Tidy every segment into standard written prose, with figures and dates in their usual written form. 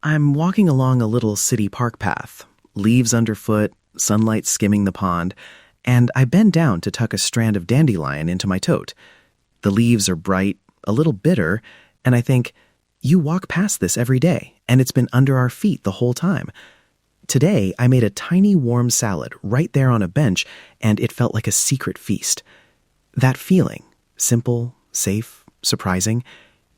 I'm walking along a little city park path, leaves underfoot, sunlight skimming the pond, and I bend down to tuck a strand of dandelion into my tote. The leaves are bright, a little bitter, and I think, you walk past this every day, and it's been under our feet the whole time. Today, I made a tiny warm salad right there on a bench, and it felt like a secret feast. That feeling, simple, safe, surprising,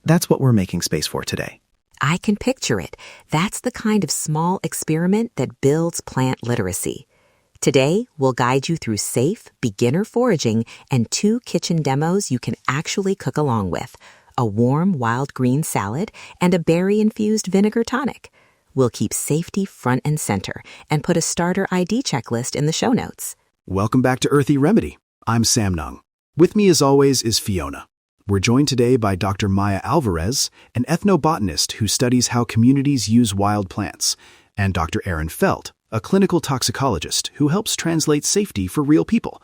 that's what we're making space for today. I can picture it. That's the kind of small experiment that builds plant literacy. Today, we'll guide you through safe, beginner foraging and 2 kitchen demos you can actually cook along with: a warm wild green salad and a berry-infused vinegar tonic. We'll keep safety front and center and put a starter ID checklist in the show notes. Welcome back to Earthy Remedy. I'm Samnang. With me, as always, is Fiona. We're joined today by Dr. Maya Alvarez, an ethnobotanist who studies how communities use wild plants, and Dr. Aaron Felt, a clinical toxicologist who helps translate safety for real people.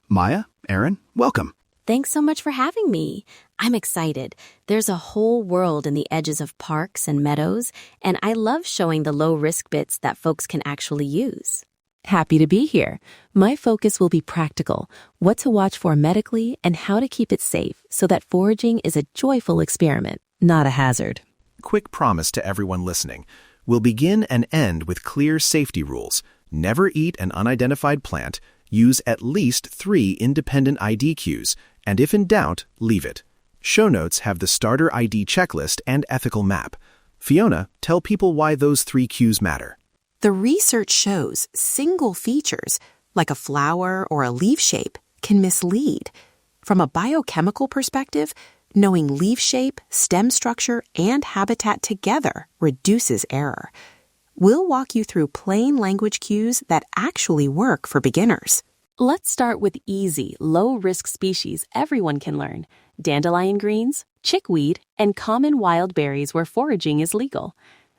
Maya, Aaron, welcome. Thanks so much for having me. I'm excited. There's a whole world in the edges of parks and meadows, and I love showing the low-risk bits that folks can actually use. Happy to be here. My focus will be practical, what to watch for medically and how to keep it safe so that foraging is a joyful experiment, not a hazard. Quick promise to everyone listening. We'll begin and end with clear safety rules. Never eat an unidentified plant, use at least 3 independent ID cues, and if in doubt, leave it. Show notes have the starter ID checklist and ethical map. Fiona, tell people why those 3 cues matter. The research shows single features, like a flower or a leaf shape, can mislead. From a biochemical perspective, knowing leaf shape, stem structure, and habitat together reduces error. We'll walk you through plain language cues that actually work for beginners. Let's start with easy, low-risk species everyone can learn: dandelion greens, chickweed, and common wild berries where foraging is legal.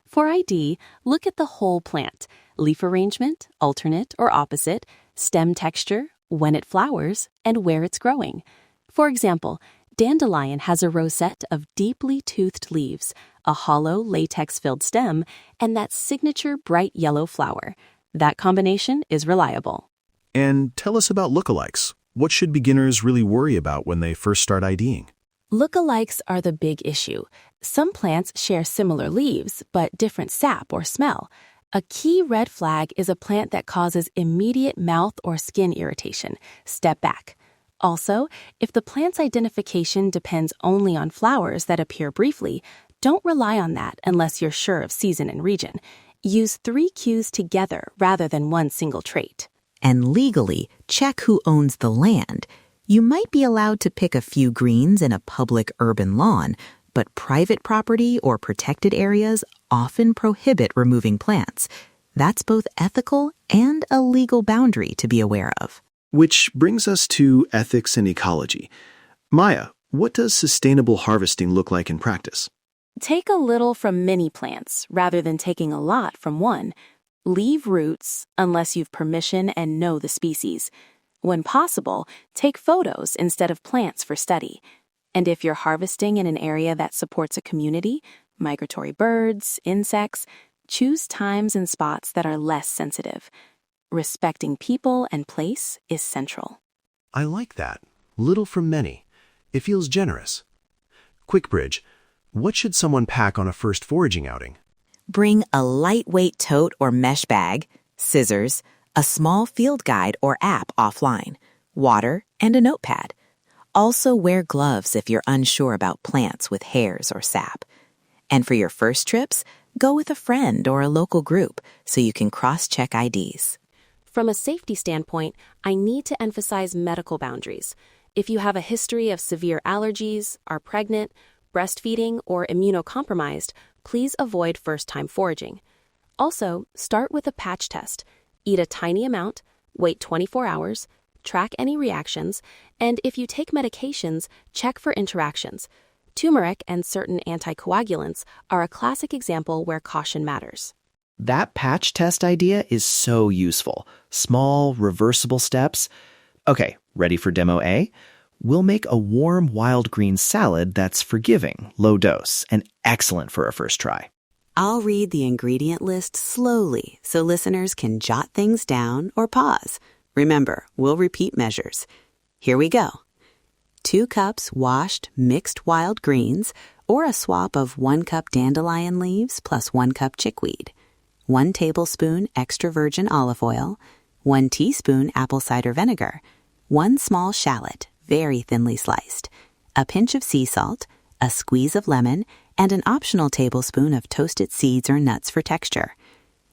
For ID, look at the whole plant: leaf arrangement, alternate or opposite, stem texture, when it flowers, and where it's growing. For example, dandelion has a rosette of deeply toothed leaves, a hollow latex-filled stem, and that signature bright yellow flower. That combination is reliable. And tell us about lookalikes. What should beginners really worry about when they first start IDing? Lookalikes are the big issue. Some plants share similar leaves, but different sap or smell. A key red flag is a plant that causes immediate mouth or skin irritation. Step back. Also, if the plant's identification depends only on flowers that appear briefly, don't rely on that unless you're sure of season and region. Use 3 cues together rather than one single trait. And legally, check who owns the land. You might be allowed to pick a few greens in a public urban lawn, but private property or protected areas often prohibit removing plants. That's both ethical and a legal boundary to be aware of. Which brings us to ethics and ecology. Maya, what does sustainable harvesting look like in practice? Take a little from many plants rather than taking a lot from one. Leave roots unless you've permission and know the species. When possible, take photos instead of plants for study. And if you're harvesting in an area that supports a community, migratory birds, insects, choose times and spots that are less sensitive. Respecting people and place is central. I like that. Little from many. It feels generous. Quick bridge. What should someone pack on a first foraging outing? Bring a lightweight tote or mesh bag, scissors, a small field guide or app offline, water, and a notepad. Also wear gloves if you're unsure about plants with hairs or sap. And for your first trips, go with a friend or a local group so you can cross-check IDs. From a safety standpoint, I need to emphasize medical boundaries. If you have a history of severe allergies, are pregnant, breastfeeding, or immunocompromised, please avoid first-time foraging. Also, start with a patch test. Eat a tiny amount, wait 24 hours, track any reactions, and if you take medications, check for interactions. Turmeric and certain anticoagulants are a classic example where caution matters. That patch test idea is so useful. Small, reversible steps. Okay, ready for demo A? We'll make a warm wild green salad that's forgiving, low dose, and excellent for a first try. I'll read the ingredient list slowly so listeners can jot things down or pause. Remember, we'll repeat measures. Here we go. 2 cups washed mixed wild greens, or a swap of 1 cup dandelion leaves plus 1 cup chickweed, 1 tablespoon extra virgin olive oil, 1 teaspoon apple cider vinegar, 1 small shallot, very thinly sliced, a pinch of sea salt, a squeeze of lemon, and an optional tablespoon of toasted seeds or nuts for texture.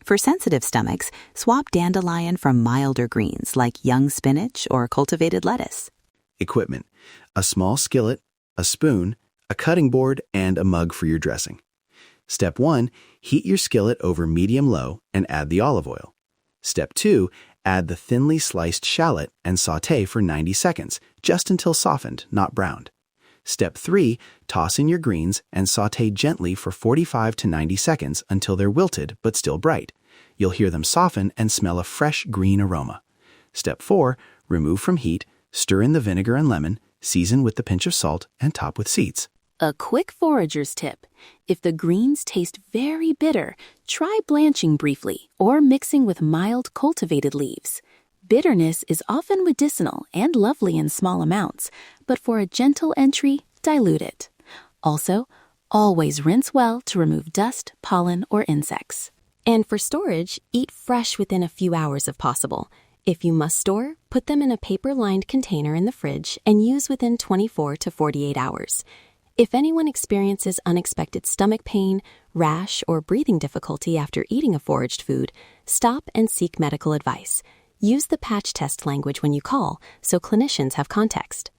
For sensitive stomachs, swap dandelion from milder greens like young spinach or cultivated lettuce. Equipment: a small skillet, a spoon, a cutting board, and a mug for your dressing. Step 1, heat your skillet over medium-low and add the olive oil. Step 2, add the thinly sliced shallot and sauté for 90 seconds, just until softened, not browned. Step 3, toss in your greens and sauté gently for 45 to 90 seconds until they're wilted but still bright. You'll hear them soften and smell a fresh green aroma. Step 4, remove from heat, stir in the vinegar and lemon, season with the pinch of salt, and top with seeds. A quick forager's tip. If the greens taste very bitter, try blanching briefly or mixing with mild cultivated leaves. Bitterness is often medicinal and lovely in small amounts, but for a gentle entry, dilute it. Also, always rinse well to remove dust, pollen, or insects. And for storage, eat fresh within a few hours if possible. If you must store, put them in a paper-lined container in the fridge and use within 24 to 48 hours. If anyone experiences unexpected stomach pain, rash, or breathing difficulty after eating a foraged food, stop and seek medical advice. Use the patch test language when you call, so clinicians have context.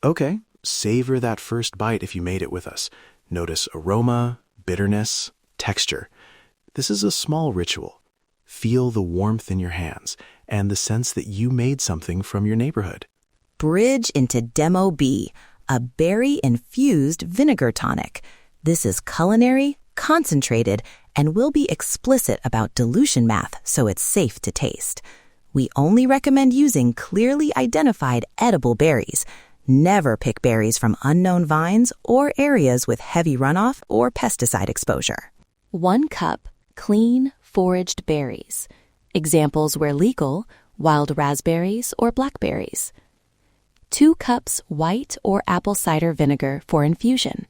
Okay, savor that first bite if you made it with us. Notice aroma, bitterness, texture. This is a small ritual. Feel the warmth in your hands and the sense that you made something from your neighborhood. Bridge into Demo B, a berry-infused vinegar tonic. This is culinary, concentrated, and will be explicit about dilution math so it's safe to taste. We only recommend using clearly identified edible berries. Never pick berries from unknown vines or areas with heavy runoff or pesticide exposure. 1 cup clean, foraged berries. Examples where legal: wild raspberries or blackberries. 2 cups white or apple cider vinegar for infusion.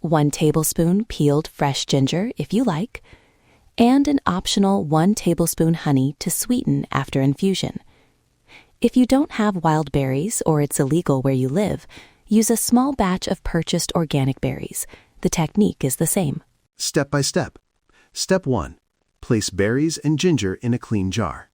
1 tablespoon peeled fresh ginger if you like, and an optional 1 tablespoon honey to sweeten after infusion. If you don't have wild berries or it's illegal where you live, use a small batch of purchased organic berries. The technique is the same. Step by step. Step 1. Place berries and ginger in a clean jar.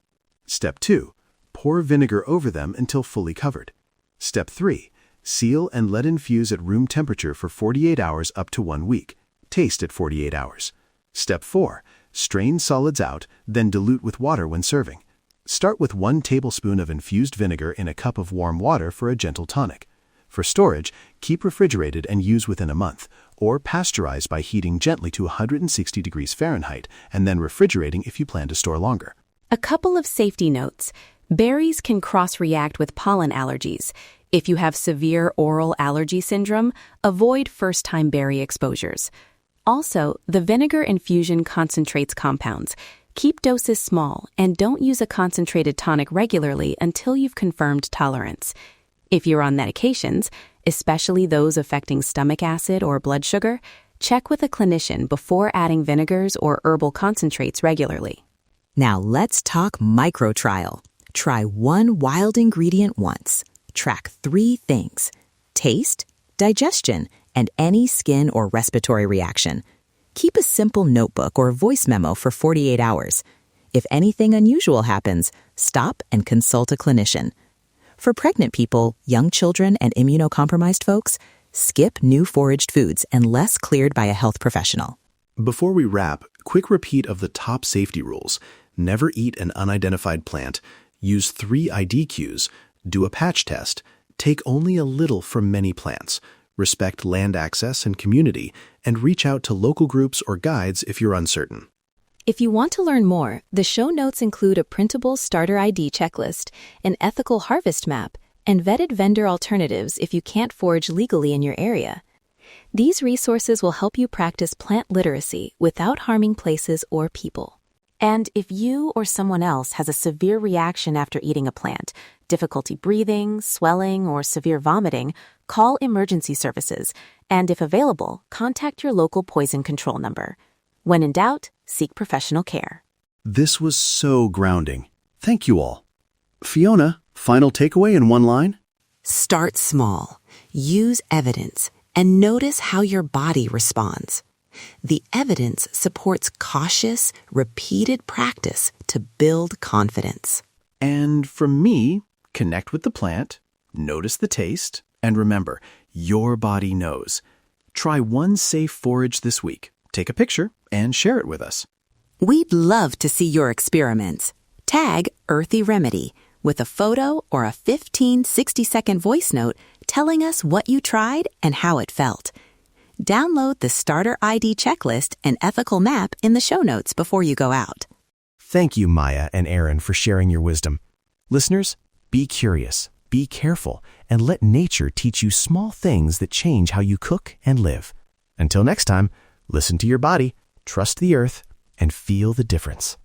Step 2. Pour vinegar over them until fully covered. Step 3. Seal and let infuse at room temperature for 48 hours up to 1 week. Taste at 48 hours. Step 4. Strain solids out, then dilute with water when serving. Start with 1 tablespoon of infused vinegar in a cup of warm water for a gentle tonic. For storage, keep refrigerated and use within a month, or pasteurize by heating gently to 160 degrees Fahrenheit and then refrigerating if you plan to store longer. A couple of safety notes. Berries can cross-react with pollen allergies. If you have severe oral allergy syndrome, avoid first-time berry exposures. Also, the vinegar infusion concentrates compounds. Keep doses small and don't use a concentrated tonic regularly until you've confirmed tolerance. If you're on medications, especially those affecting stomach acid or blood sugar, check with a clinician before adding vinegars or herbal concentrates regularly. Now let's talk micro-trial. Try 1 wild ingredient once. Track 3 things: taste, digestion, and any skin or respiratory reaction. Keep a simple notebook or voice memo for 48 hours. If anything unusual happens, stop and consult a clinician. For pregnant people, young children, and immunocompromised folks, skip new foraged foods unless cleared by a health professional. Before we wrap, quick repeat of the top safety rules. Never eat an unidentified plant. Use 3 ID cues. Do a patch test. Take only a little from many plants. Respect land access and community, and reach out to local groups or guides if you're uncertain. If you want to learn more, the show notes include a printable starter ID checklist, an ethical harvest map, and vetted vendor alternatives if you can't forage legally in your area. These resources will help you practice plant literacy without harming places or people. And if you or someone else has a severe reaction after eating a plant, difficulty breathing, swelling, or severe vomiting, call emergency services, and if available, contact your local poison control number. When in doubt, seek professional care. This was so grounding. Thank you all. Fiona, final takeaway in one line? Start small, use evidence, and notice how your body responds. The evidence supports cautious, repeated practice to build confidence. And from me, connect with the plant, notice the taste, and remember, your body knows. Try one safe forage this week. Take a picture and share it with us. We'd love to see your experiments. Tag Earthy Remedy with a photo or a 60-second voice note telling us what you tried and how it felt. Download the Starter ID checklist and ethical map in the show notes before you go out. Thank you, Maya and Aaron, for sharing your wisdom. Listeners, be curious, be careful, and let nature teach you small things that change how you cook and live. Until next time, listen to your body, trust the earth, and feel the difference.